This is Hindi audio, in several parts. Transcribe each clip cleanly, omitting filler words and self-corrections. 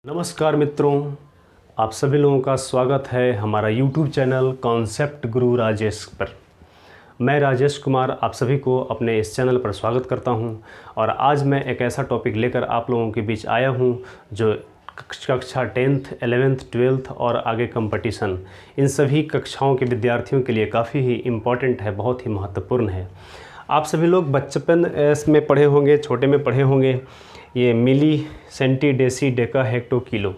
नमस्कार मित्रों, आप सभी लोगों का स्वागत है हमारा YouTube चैनल कॉन्सेप्ट गुरु राजेश पर। मैं राजेश कुमार आप सभी को अपने इस चैनल पर स्वागत करता हूं और आज मैं एक ऐसा टॉपिक लेकर आप लोगों के बीच आया हूं जो कक्षा 10th, 11th, 12th और आगे कंपटीशन इन सभी कक्षाओं के विद्यार्थियों के लिए काफ़ी ही इम्पॉर्टेंट है, बहुत ही महत्वपूर्ण है। आप सभी लोग बचपन में पढ़े होंगे, छोटे में पढ़े होंगे ये milli, centi, deci, deca, hecto, kilo.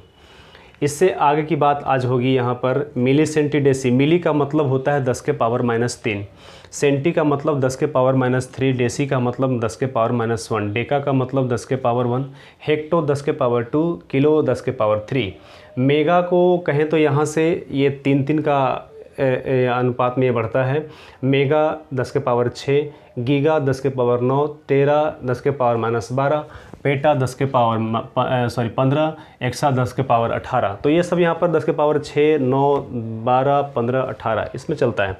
इससे आगे की बात आज होगी यहाँ पर मिली, सेंटी, डेसी। मिली का मतलब होता है 10 के पावर -3, सेंटी का मतलब 10 के पावर -3, डेसी का मतलब 10 के पावर -1, डेका का मतलब 10 के पावर 1, हेक्टो 10 के पावर 2, किलो 10 के पावर 3। मेगा को कहें तो यहाँ से ये 3 का अनुपात में ये बढ़ता है। मेगा 10 के पावर 6, गीगा 10 के पावर 9, टेरा 10 के पावर -12, पेटा 10 के पावर 15, एक्सा 10 के पावर 18। तो ये सब यहाँ पर 10 के पावर 6, 9, 12, 15, 18 इसमें चलता है।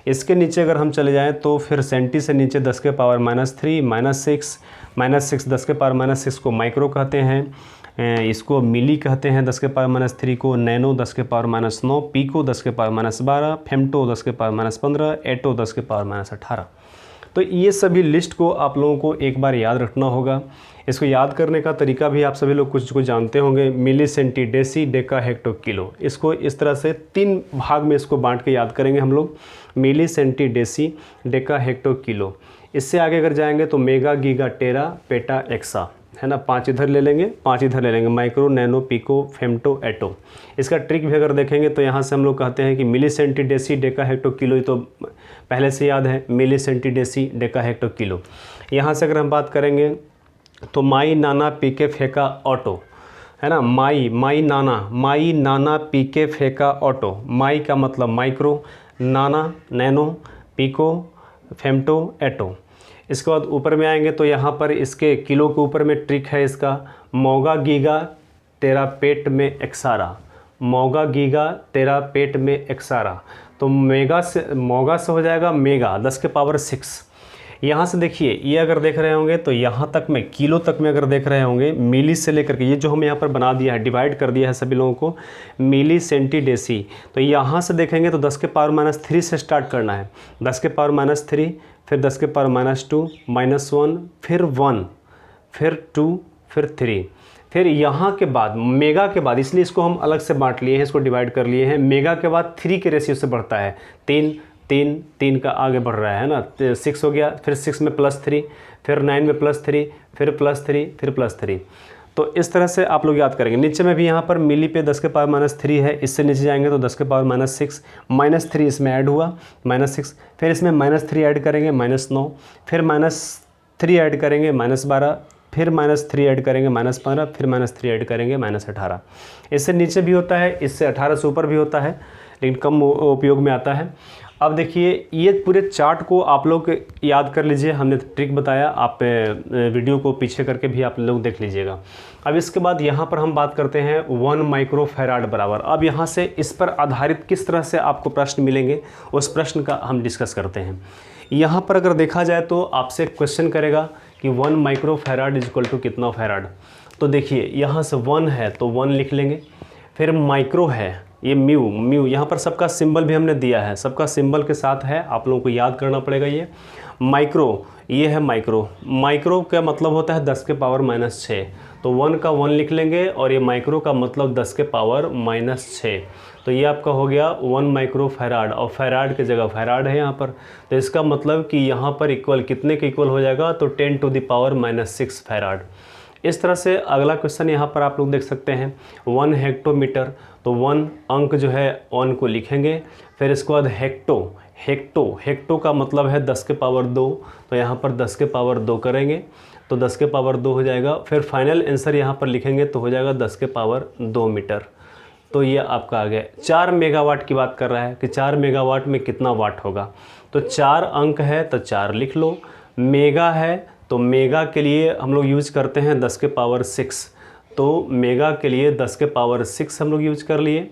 इसके नीचे अगर हम चले जाएं तो फिर सेंटी से नीचे 10 के पावर -3, -6 10 के पावर -6 को माइक्रो कहते हैं, इसको मिली कहते हैं 10 के पावर -3 को, नैनो 10 के पावर -9, पीको 10 के पावर -12, फेम्टो 10 के पावर -15, एटो 10 के पावर -18। तो ये सभी लिस्ट को आप लोगों को एक बार याद रखना होगा। इसको याद करने का तरीका भी आप सभी लोग कुछ कुछ जानते होंगे। Milli, centi, deci, deca, hecto, kilo. इसको इस तरह से 3 भाग में इसको बांट के याद करेंगे हम लोग। Milli, centi, deci, deca, hecto, kilo. इससे आगे अगर जाएंगे तो mega, giga, tera, peta, exa, है ना। 5 इधर ले लेंगे, 5 इधर ले लेंगे। माइक्रो, नैनो, पिको, फेम्टो, एटो। इसका ट्रिक भी अगर देखेंगे तो यहाँ से हम लोग कहते हैं कि milli, centi, deci, deca, hecto, kilo. तो पहले से याद है, milli, centi, deci, deca, hecto, kilo. यहाँ से अगर हम बात करेंगे तो माई, नाना, पीके, फेंका, ऑटो, है ना। माई नाना, पीके, फेंका, ऑटो। माई का मतलब माइक्रो, नाना, नैनो, पिको, फेम्टो, एटो। इसके बाद ऊपर में आएंगे तो यहाँ पर इसके किलो के ऊपर में ट्रिक है इसका। मोगा, गीगा, तेरा पेट में एक्सारा। मोगा, गीगा, तेरा पेट में एक्सारा। तो मोगा से हो जाएगा मेगा 10 के पावर 6। यहाँ से देखिए, ये अगर देख रहे होंगे तो यहाँ तक में किलो तक में अगर देख रहे होंगे, मिली से लेकर के ये जो हम यहाँ पर बना दिया है, डिवाइड कर दिया है सभी लोगों को, मिली, सेंटी, डेसी। तो यहाँ से देखेंगे तो 10 के पावर -3 से स्टार्ट करना है। 10 के पावर -3, फिर 10 के पावर -2, -1, फिर 1, फिर 2, फिर 3। फिर यहाँ के बाद मेगा के बाद, इसलिए इसको हम अलग से बांट लिए हैं, इसको डिवाइड कर लिए हैं। मेगा के बाद 3 के रेशियो से बढ़ता है। 3 का आगे बढ़ रहा है ना। 6 हो गया, फिर 6 में +3, फिर 9 में +3, फिर +3, फिर +3। तो इस तरह से आप लोग याद करेंगे। नीचे में भी यहाँ पर मिली पे 10 के पावर -3 है। इससे नीचे जाएंगे तो 10 के पावर -6, -3 इसमें ऐड हुआ, -6। फिर इसमें -3 ऐड करेंगे, -9। फिर -3 ऐड करेंगे, -12। फिर -3 ऐड करेंगे, -15। फिर -3 ऐड करेंगे, -18। इससे नीचे भी होता है, इससे 18 से ऊपर भी होता है, लेकिन कम उपयोग में आता है। अब देखिए, ये पूरे चार्ट को आप लोग याद कर लीजिए। हमने ट्रिक बताया, आप वीडियो को पीछे करके भी आप लोग देख लीजिएगा। अब इसके बाद यहाँ पर हम बात करते हैं 1 माइक्रो फैराड बराबर। अब यहाँ से इस पर आधारित किस तरह से आपको प्रश्न मिलेंगे, उस प्रश्न का हम डिस्कस करते हैं। यहाँ पर अगर देखा जाए तो आपसे क्वेश्चन करेगा कि 1 micro farad is equal to कितना फैराड। तो देखिए, यहाँ से 1 है तो 1 लिख लेंगे। फिर माइक्रो है, ये म्यू, यहाँ पर सबका सिंबल भी हमने दिया है, सबका सिंबल के साथ है, आप लोगों को याद करना पड़ेगा। ये माइक्रो, ये है माइक्रो का मतलब होता है 10 के पावर -6। तो 1 का 1 लिख लेंगे और ये माइक्रो का मतलब 10 के पावर -6। तो ये आपका हो गया 1 माइक्रो फैराड, और फैराड की जगह फैराड है यहाँ पर। तो इसका मतलब कि यहाँ पर इक्वल कितने के इक्वल हो जाएगा, तो 10 टू द पावर -6 फैराड। इस तरह से अगला क्वेश्चन यहाँ पर आप लोग देख सकते हैं 1 हेक्टोमीटर। तो 1 अंक जो है 1 को लिखेंगे। फिर इसके बाद हेक्टो का मतलब है 10 के पावर 2। तो यहाँ पर 10 के पावर 2 करेंगे तो 10 के पावर 2 हो जाएगा। फिर फाइनल आंसर यहाँ पर लिखेंगे तो हो जाएगा 10 के पावर 2 मीटर। तो ये आपका आ गया। 4 मेगावाट की बात कर रहा है कि 4 मेगावाट में कितना वाट होगा। तो 4 अंक है तो 4 लिख लो। मेगा है तो मेगा के लिए हम लोग यूज करते हैं 10 के पावर 6। तो मेगा के लिए 10 के पावर 6 हम लोग यूज कर लिए,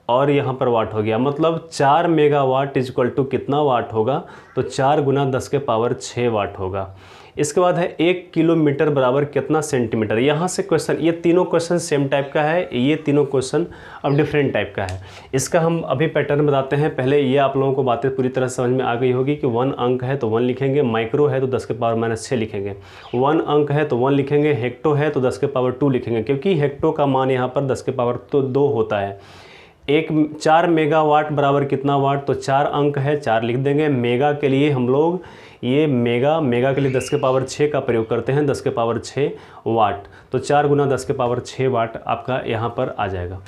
और यहाँ पर वाट हो गया। मतलब 4 मेगावाट इज इक्वल टू कितना वाट होगा, तो 4 गुना 10 के पावर 6 वाट होगा। इसके बाद है 1 किलोमीटर बराबर कितना सेंटीमीटर। यहाँ से क्वेश्चन, ये तीनों क्वेश्चन सेम टाइप का है, ये तीनों क्वेश्चन अब डिफरेंट टाइप का है। इसका हम अभी पैटर्न बताते हैं। पहले ये आप लोगों को बातें पूरी तरह समझ में आ गई होगी कि 1 अंक है तो 1 लिखेंगे, माइक्रो है तो 10 के पावर -6 लिखेंगे, 1 अंक है तो 1 लिखेंगे, हेक्टो है तो 10 के पावर 2 लिखेंगे, क्योंकि हेक्टो का मान यहाँ पर 10 के पावर तो 2 होता है। 4 मेगावाट बराबर कितना वाट, तो 4 अंक है, 4 लिख देंगे। मेगा के लिए हम लोग ये मेगा के लिए 10 के पावर 6 का प्रयोग करते हैं, 10 के पावर 6 वाट, तो 4 गुना 10 के पावर 6 वाट आपका यहाँ पर आ जाएगा।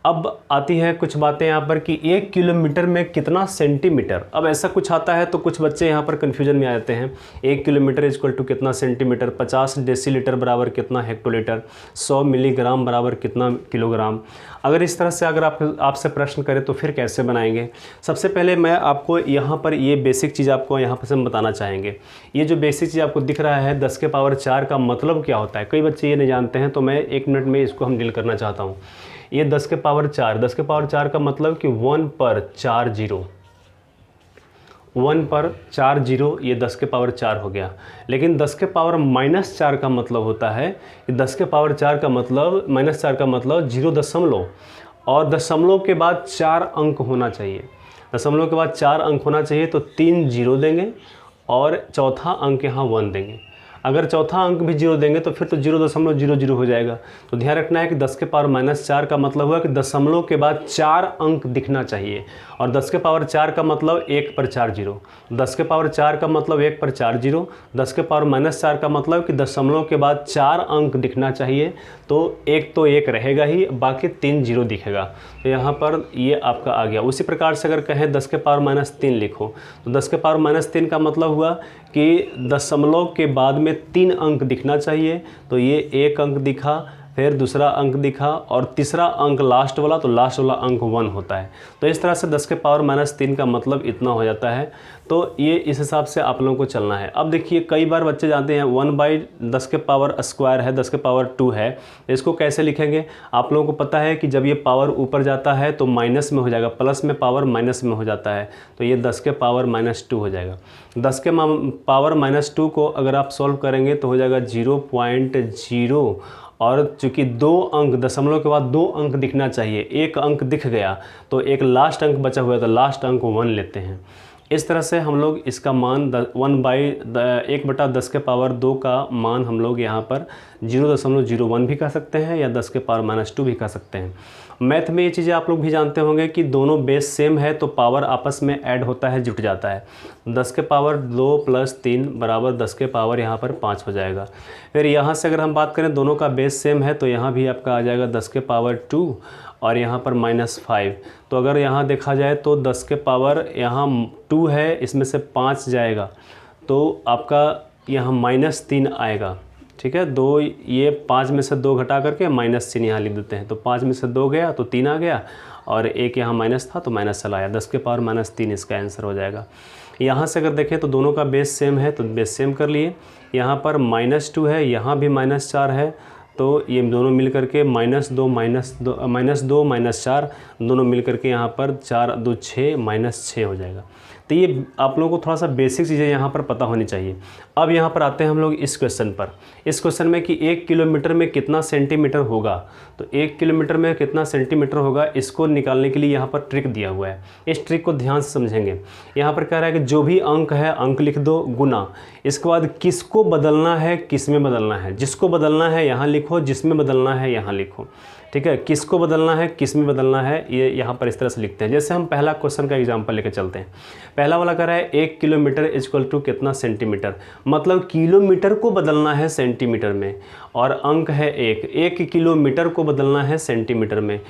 अब आती है कुछ बातें यहाँ पर कि 1 किलोमीटर में कितना सेंटीमीटर। अब ऐसा कुछ आता है तो कुछ बच्चे यहाँ पर कन्फ्यूजन में आ जाते हैं। 1 किलोमीटर इक्वल टू कितना सेंटीमीटर, 50 डेसीलीटर बराबर कितना हेक्टोलीटर, 100 मिलीग्राम बराबर कितना किलोग्राम। अगर इस तरह से अगर आपसे प्रश्न करें तो फिर कैसे बनाएंगे। सबसे पहले मैं आपको यहाँ पर ये बेसिक चीज़ आपको यहाँ पर से हम बताना चाहेंगे। ये जो बेसिक चीज़ आपको दिख रहा है 10 के पावर 4 का मतलब क्या होता है, कई बच्चे ये नहीं जानते हैं, तो मैं 1 मिनट में इसको हम डील करना चाहता हूँ। ये 10 के पावर 4 का मतलब कि 1 पर 4 जीरो, 1 पर 4 जीरो, ये 10 के पावर 4 हो गया। लेकिन 10 के पावर -4 का मतलब होता है कि 10 के पावर 4 का मतलब -4 का मतलब 0 दशमलव, और दशमलव के बाद 4 अंक होना चाहिए। दशमलव के बाद 4 अंक होना चाहिए, तो 3 जीरो देंगे और चौथा अंक यहाँ 1 देंगे। अगर चौथा अंक भी 0 देंगे तो फिर तो 0.00 हो जाएगा। तो ध्यान रखना है कि 10 के पावर -4 का मतलब हुआ कि दशमलव के बाद 4 अंक दिखना चाहिए, और 10 के पावर 4 का मतलब 1 पर 4 जीरो, 10 के पावर 4 का मतलब 1 पर 4 जीरो, 10 के पावर -4 का मतलब कि दशमलव के बाद 4 अंक दिखना चाहिए, तो 1 रहेगा ही, बाकी 3 जीरो दिखेगा। तो यहाँ पर ये आपका आ गया। उसी प्रकार से अगर कहें 10 के पावर -3 लिखो, तो 10 के पावर -3 का मतलब हुआ कि दशमलव के बाद में 3 अंक दिखना चाहिए, तो ये 1 अंक दिखा, फिर दूसरा अंक दिखा, और तीसरा अंक लास्ट वाला, तो लास्ट वाला अंक 1 होता है। तो इस तरह से 10 के पावर -3 का मतलब इतना हो जाता है। तो ये इस हिसाब से आप लोगों को चलना है। अब देखिए कई बार बच्चे जानते हैं 1/10 के पावर स्क्वायर है, 10 के पावर 2 है, इसको कैसे लिखेंगे। आप लोगों को पता है कि जब ये पावर ऊपर जाता है तो माइनस में हो जाएगा, प्लस में पावर माइनस में हो जाता है, तो ये 10 के पावर -2 हो जाएगा। 10 के पावर -2 को अगर आप सॉल्व करेंगे तो हो जाएगा 0.0, और चूँकि 2 अंक, दशमलव के बाद 2 अंक दिखना चाहिए, 1 अंक दिख गया तो एक लास्ट अंक बचा हुआ है, तो लास्ट अंक 1 लेते हैं। इस तरह से हम लोग इसका मान 1/10 के पावर 2 का मान हम लोग यहाँ पर 0.01 भी कह सकते हैं, या 10 के पावर -2 भी कह सकते हैं। मैथ में ये चीज़ें आप लोग भी जानते होंगे कि दोनों बेस सेम है तो पावर आपस में ऐड होता है, जुट जाता है। 10 के पावर 2 + 3 बराबर 10 के पावर यहाँ पर 5 हो जाएगा। फिर यहाँ से अगर हम बात करें दोनों का बेस सेम है तो यहाँ भी आपका आ जाएगा 10 के पावर 2 और यहाँ पर -5। तो अगर यहाँ देखा जाए तो 10 के पावर यहाँ 2 है, इसमें से 5 जाएगा तो आपका यहाँ -3 आएगा। ठीक है, 2, ये 5 में से 2 घटा करके -3 यहाँ लिख देते हैं, तो 5 में से 2 गया तो 3 आ गया, और एक यहाँ माइनस था तो माइनस चला आया। 10 के पावर -3 इसका आंसर हो जाएगा। यहाँ से अगर देखें तो दोनों का बेस सेम है तो बेस सेम कर लिए। यहाँ पर -2 है, यहाँ भी -4 है, तो ये दोनों मिल करके -2 -4 दोनों मिल करके यहाँ पर 4 2 6 -6 हो जाएगा। तो ये आप लोगों को थोड़ा सा बेसिक चीज़ें यहाँ पर पता होनी चाहिए। अब यहाँ पर आते हैं हम लोग इस क्वेश्चन पर। इस क्वेश्चन में कि 1 किलोमीटर में कितना सेंटीमीटर होगा, तो 1 किलोमीटर में कितना सेंटीमीटर होगा, इसको निकालने के लिए यहाँ पर ट्रिक दिया हुआ है। इस ट्रिक को ध्यान से समझेंगे। यहाँ पर कह रहा है कि जो भी अंक है अंक लिख दो गुना, इसके बाद किसको बदलना है किस में बदलना है, जिसको बदलना है यहाँ लिखो, जिसमें बदलना है यहाँ लिखो। ठीक है, किसको बदलना है किस में बदलना है, ये यहाँ पर इस तरह से लिखते हैं। जैसे हम पहला क्वेश्चन का एग्जांपल लेकर चलते हैं। पहला वाला कह रहा है 1 किलोमीटर इक्वल टू कितना सेंटीमीटर, मतलब किलोमीटर को बदलना है सेंटीमीटर में, और अंक है 1 किलोमीटर को बदलना है सेंटीमीटर में,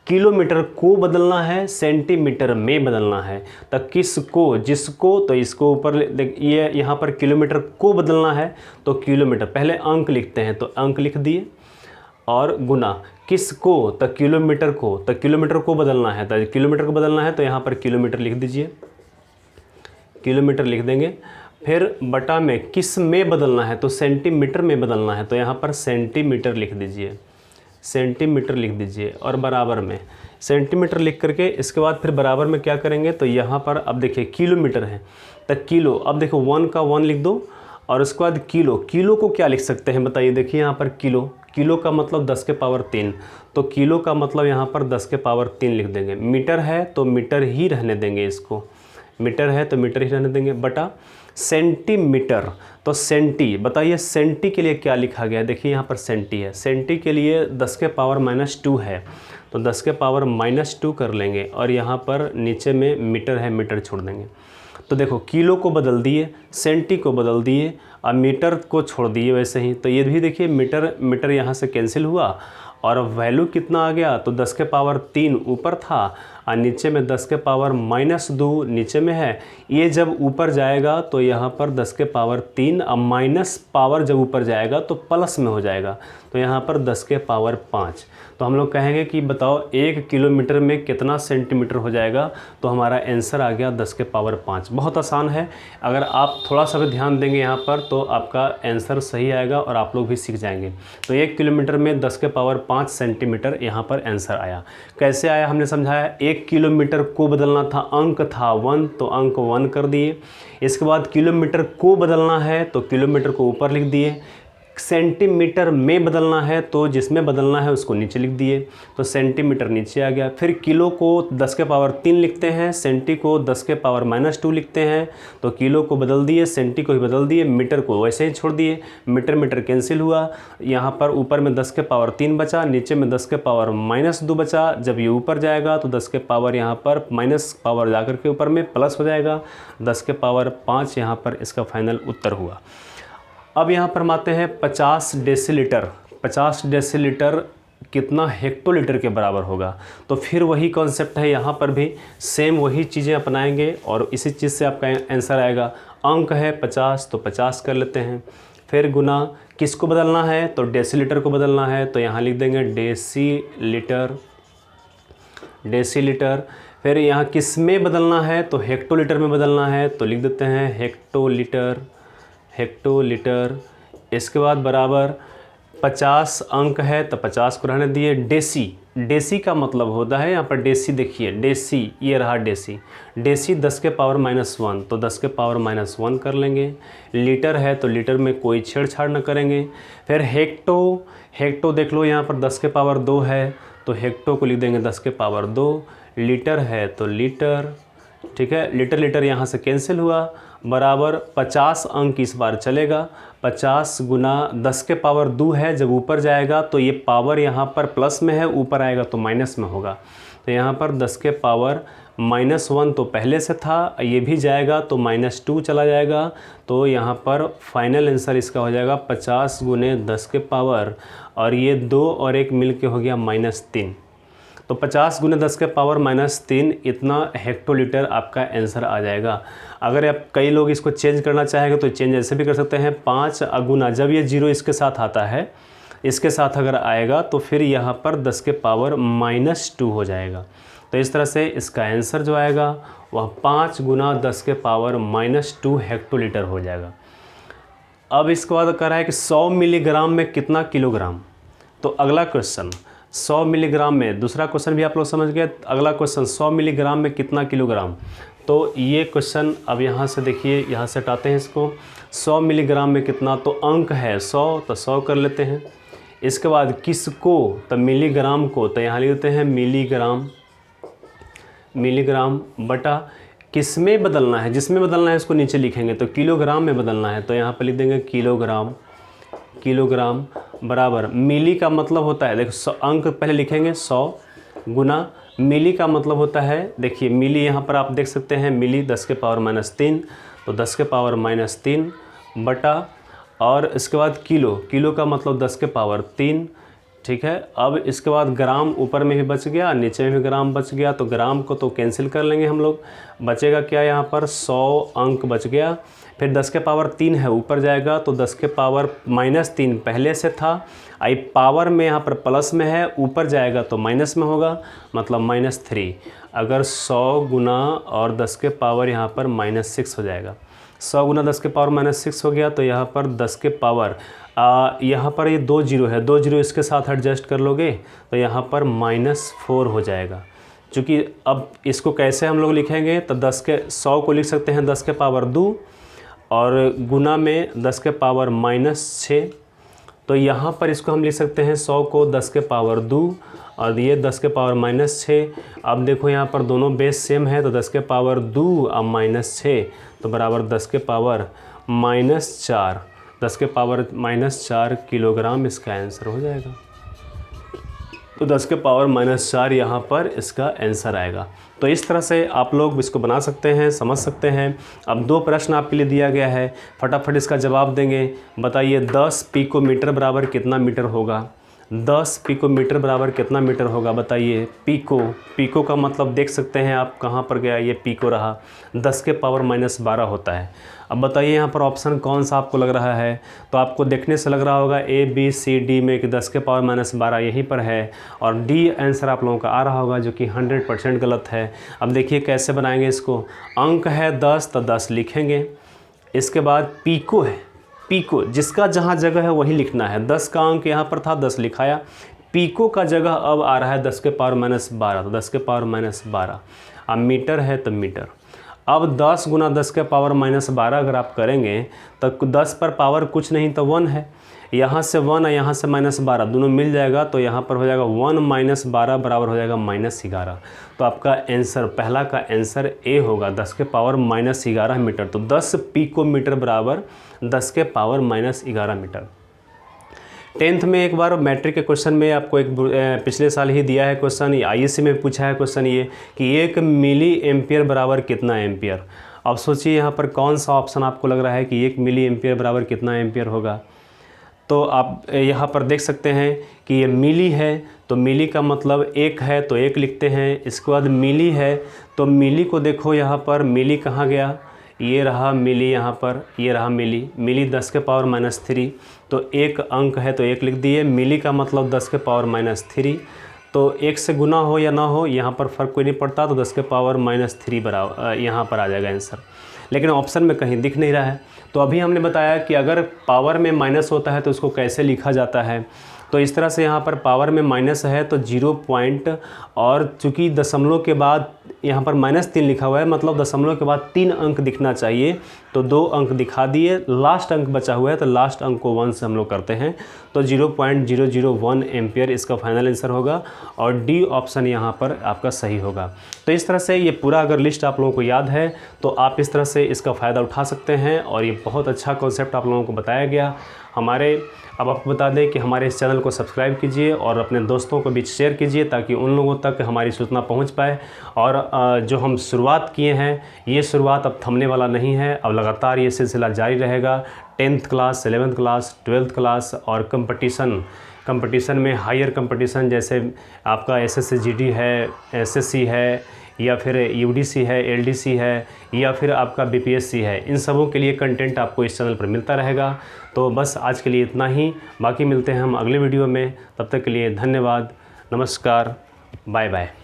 किलोमीटर को बदलना है सेंटीमीटर में बदलना है। तो किसको, जिसको, तो इसको ऊपर ये यहाँ पर किलोमीटर को बदलना है तो किलोमीटर, पहले अंक लिखते हैं तो अंक लिख दिए, और गुना किसको, तो किलोमीटर को, तो किलोमीटर को बदलना है, तो किलोमीटर को बदलना है तो यहाँ पर किलोमीटर लिख दीजिए, किलोमीटर लिख देंगे। फिर बटा में किस में बदलना है, तो सेंटीमीटर में बदलना है, तो यहाँ पर सेंटीमीटर लिख दीजिए, सेंटीमीटर लिख दीजिए, और बराबर में सेंटीमीटर लिख करके इसके बाद फिर बराबर में क्या करेंगे, तो यहाँ पर अब देखिए किलोमीटर है तो किलो, अब देखो 1 का 1 लिख दो और उसके बाद किलो, किलो को क्या लिख सकते हैं बताइए। देखिए यहाँ पर किलो, किलो का मतलब 10 के पावर 3, तो किलो का मतलब यहाँ पर 10 के पावर 3 लिख देंगे। मीटर है तो मीटर ही रहने देंगे, इसको मीटर है तो मीटर ही रहने देंगे, बटा सेंटीमीटर, तो सेंटी, बताइए सेंटी के लिए क्या लिखा गया है। देखिए यहाँ पर सेंटी है, सेंटी के लिए 10 के पावर -2 है, तो 10 के पावर -2 कर लेंगे, और यहाँ पर नीचे में मीटर है, मीटर छोड़ देंगे। तो देखो किलो को बदल दिए, सेंटी को बदल दिए, और मीटर को छोड़ दिए वैसे ही। तो ये भी देखिए मीटर, मीटर यहाँ से कैंसिल हुआ, और वैल्यू कितना आ गया, तो 10 के पावर 3 ऊपर था, और नीचे में 10 के पावर -2 नीचे में है। ये जब ऊपर जाएगा तो यहाँ पर 10 के पावर 3, अब माइनस पावर जब ऊपर जाएगा तो प्लस में हो जाएगा, तो यहाँ पर 10 के पावर 5। तो हम लोग कहेंगे कि बताओ 1 किलोमीटर में कितना सेंटीमीटर हो जाएगा, तो हमारा आंसर आ गया 10 के पावर 5। बहुत आसान है, अगर आप थोड़ा सा भी ध्यान देंगे यहाँ पर तो आपका आंसर सही आएगा और आप लोग भी सीख जाएंगे। तो 1 किलोमीटर में 10 के पावर 5 सेंटीमीटर यहाँ पर आंसर आया। कैसे आया हमने समझाया। 1 किलोमीटर को बदलना था, अंक था 1, तो अंक 1 कर दिए। इसके बाद किलोमीटर को बदलना है तो किलोमीटर को ऊपर लिख दिए। सेंटीमीटर में बदलना है तो जिसमें बदलना है उसको नीचे लिख दिए, तो सेंटीमीटर नीचे आ गया। फिर किलो को 10 के पावर 3 लिखते हैं, सेंटी को 10 के पावर -2 लिखते हैं, तो किलो को बदल दिए, सेंटी को ही बदल दिए, मीटर को वैसे ही छोड़ दिए, मीटर मीटर कैंसिल हुआ। यहाँ पर ऊपर में 10 के पावर 3 बचा, नीचे में 10 के पावर -2 बचा। जब ये ऊपर जाएगा तो 10 के पावर यहाँ पर माइनस पावर जाकर के ऊपर में प्लस हो जाएगा, 10 के पावर 5 यहाँ पर इसका फाइनल उत्तर हुआ। अब यहाँ पर हम आते हैं 50 डेसीलीटर। 50 डेसीलीटर कितना हेक्टोलीटर के बराबर होगा। तो फिर वही कॉन्सेप्ट है, यहाँ पर भी सेम वही चीज़ें अपनाएंगे और इसी चीज़ से आपका आंसर आएगा। अंक है 50 तो 50 कर लेते हैं, फिर गुना किसको बदलना है, तो डेसीलीटर को बदलना है, तो यहाँ लिख देंगे डेसीलीटर, डेसीलीटर। फिर यहाँ किस में बदलना है, तो हेक्टोलीटर में बदलना है, तो लिख देते हैं हेक्टोलीटर, हेक्टोलीटर। इसके बाद बराबर 50 अंक है तो 50 को रहने दिए। डेसी, डेसी का मतलब होता है यहाँ पर डेसी, देखिए डेसी, ये रहा डेसी। डेसी 10 के पावर -1, तो 10 के पावर -1 कर लेंगे। लीटर है तो लीटर में कोई छेड़छाड़ न करेंगे। फिर हेक्टो, हेक्टो देख लो यहाँ पर 10 के पावर 2 है, तो हेक्टो को लिख देंगे 10 के पावर 2। लीटर है तो लीटर, ठीक है, लीटर लीटर यहाँ से कैंसिल हुआ, बराबर 50 अंक इस बार चलेगा। 50 गुना 10 के पावर 2 है, जब ऊपर जाएगा तो ये पावर यहाँ पर प्लस में है, ऊपर आएगा तो माइनस में होगा। तो यहाँ पर 10 के पावर -1 तो पहले से था, ये भी जाएगा तो -2 चला जाएगा। तो यहाँ पर फाइनल आंसर इसका हो जाएगा 50 गुने 10 के पावर, और ये 2 और 1 मिल के हो गया -3। तो 50 गुने 10 के पावर -3 इतना हेक्टोलीटर आपका आंसर आ जाएगा। अगर आप कई लोग इसको चेंज करना चाहेंगे तो चेंज ऐसे भी कर सकते हैं, 5 गुना, जब ये 0 इसके साथ आता है, इसके साथ अगर आएगा तो फिर यहाँ पर 10 के पावर -2 हो जाएगा। तो इस तरह से इसका आंसर जो आएगा वह 5 गुना 10 के पावर -2 हेक्टोलीटर हो जाएगा। अब इसके बाद कह रहा है कि 100 मिलीग्राम में कितना किलोग्राम। तो अगला क्वेश्चन 100 मिलीग्राम में, दूसरा क्वेश्चन भी आप लोग समझ गए। अगला क्वेश्चन 100 मिलीग्राम में कितना किलोग्राम। तो ये क्वेश्चन अब यहाँ से देखिए, यहाँ से हटाते हैं इसको। 100 मिलीग्राम में कितना, तो अंक है 100 तो 100 कर लेते हैं। इसके बाद किसको, तो मिलीग्राम को, तो यहाँ लिख देते हैं मिलीग्राम, मिलीग्राम बटा किस में बदलना है, जिसमें बदलना है उसको नीचे लिखेंगे, तो किलोग्राम में बदलना है, तो यहाँ पर लिख देंगे किलोग्राम, किलोग्राम बराबर मिली का मतलब होता है, देखो अंक पहले लिखेंगे 100 गुना मिली का मतलब होता है, देखिए मिली यहाँ पर आप देख सकते हैं, मिली 10 के पावर -3, तो 10 के पावर -3 बटा, और इसके बाद किलो, किलो का मतलब 10 के पावर 3, ठीक है। अब इसके बाद ग्राम ऊपर में भी बच गया, नीचे में भी ग्राम बच गया, तो ग्राम को तो कैंसिल कर लेंगे हम लोग, बचेगा क्या यहाँ पर 100 अंक बच गया। फिर 10 के पावर 3 है, ऊपर जाएगा तो 10 के पावर -3 पहले से था, आई पावर में यहाँ पर प्लस में है, ऊपर जाएगा तो माइनस में होगा, मतलब -3। अगर 100 गुना और 10 के पावर यहाँ पर -6 हो जाएगा, 100 गुना 10 के पावर -6 हो गया, तो यहाँ पर 10 के पावर यहाँ पर ये 2 जीरो है, 2 जीरो इसके साथ एडजस्ट कर लोगे तो यहाँ पर -4 हो जाएगा। चूँकि अब इसको कैसे हम लोग लिखेंगे, तो 100 को लिख सकते हैं 10 के पावर 2, और गुना में 10 के पावर -6। तो यहाँ पर इसको हम लिख सकते हैं 100 को 10 के पावर 2 और ये 10 के पावर -6। अब देखो यहाँ पर दोनों बेस सेम है तो 10 के पावर 2 अब -6 तो बराबर 10 के पावर -4। 10 के पावर -4 किलोग्राम इसका आंसर हो जाएगा। तो 10 के पावर -4 यहाँ पर इसका आंसर आएगा। तो इस तरह से आप लोग इसको बना सकते हैं, समझ सकते हैं। अब 2 प्रश्न आपके लिए दिया गया है, फटाफट इसका जवाब देंगे। बताइए 10 पिकोमीटर बराबर कितना मीटर होगा? 10 पिकोमीटर बराबर कितना मीटर होगा बताइए? पिको का मतलब देख सकते हैं आप कहाँ पर गया, ये पिको रहा। 10 के पावर -12 होता है। अब बताइए यहाँ पर ऑप्शन कौन सा आपको लग रहा है? तो आपको देखने से लग रहा होगा A B C D में कि 10 के पावर -12 यहीं पर है और D आंसर आप लोगों का आ रहा होगा, जो कि 100% गलत है। अब देखिए कैसे बनाएंगे इसको। अंक है 10 तो 10 लिखेंगे। इसके बाद पिको है, पिको जिसका जहाँ जगह है वही लिखना है। 10 का अंक यहाँ पर था, 10 लिखाया। पिको का जगह अब आ रहा है 10 के पावर -12 तो 10 के पावर -12। अब मीटर है तो मीटर। अब 10 गुना 10 के पावर -12 अगर आप करेंगे तो 10 पर पावर कुछ नहीं तो 1 है। यहाँ से 1 है, यहाँ से -12 दोनों मिल जाएगा तो यहाँ पर हो जाएगा 1 - 12 बराबर हो जाएगा -11। तो आपका आंसर पहला का आंसर ए होगा, 10 के पावर -11 मीटर। तो 10 पिकोमीटर बराबर 10 के पावर -11 मीटर। 10th में एक बार मैट्रिक के क्वेश्चन में आपको एक पिछले साल ही दिया है क्वेश्चन, ISC में पूछा है क्वेश्चन ये कि 1 मिली एम्पियर बराबर कितना एम्पियर। अब सोचिए यहाँ पर कौन सा ऑप्शन आपको लग रहा है कि 1 मिली एम्पियर बराबर कितना एम्पियर होगा। तो आप यहाँ पर देख सकते हैं कि ये मिली है तो मिली का मतलब 1 है तो 1 लिखते हैं। इसके बाद मिली है तो मिली को देखो यहाँ पर मिली कहाँ गया, ये रहा मिली, यहाँ पर ये रहा मिली। मिली 10 के पावर -3 तो 1 अंक है तो 1 लिख दिए। मिली का मतलब 10 के पावर -3 तो 1 से गुना हो या ना हो यहाँ पर फ़र्क कोई नहीं पड़ता, तो 10 के पावर -3 बराबर यहाँ पर आ जाएगा आंसर। लेकिन ऑप्शन में कहीं दिख नहीं रहा है। तो अभी हमने बताया कि अगर पावर में माइनस होता है तो उसको कैसे लिखा जाता है। तो इस तरह से यहाँ पर पावर में माइनस है तो 0 पॉइंट, और चूँकि दशमलव के बाद यहाँ पर -3 लिखा हुआ है मतलब दशमलव के बाद 3 अंक दिखना चाहिए, तो 2 अंक दिखा दिए। लास्ट अंक बचा हुआ है तो लास्ट अंक को 1 से हम लोग करते हैं तो 0.001 एम्पियर इसका फाइनल आंसर होगा और डी ऑप्शन यहाँ पर आपका सही होगा। तो इस तरह से ये पूरा अगर लिस्ट आप लोगों को याद है तो आप इस तरह से इसका फ़ायदा उठा सकते हैं और ये बहुत अच्छा कॉन्सेप्ट आप लोगों को बताया गया। अब आपको बता दें कि हमारे इस चैनल को सब्सक्राइब कीजिए और अपने दोस्तों को भी शेयर कीजिए ताकि उन लोगों तक हमारी सूचना पहुंच पाए। और जो हम शुरुआत किए हैं ये शुरुआत अब थमने वाला नहीं है, अब लगातार ये सिलसिला जारी रहेगा। 10th class, 11th class, 12th class और कंपटीशन में हायर कंपटीशन जैसे आपका SSC-GD है, SSC है या फिर UDC है, LDC है या फिर आपका BPSC है, इन सबों के लिए कंटेंट आपको इस चैनल पर मिलता रहेगा। तो बस आज के लिए इतना ही, बाकी मिलते हैं हम अगले वीडियो में। तब तक के लिए धन्यवाद, नमस्कार, बाय बाय।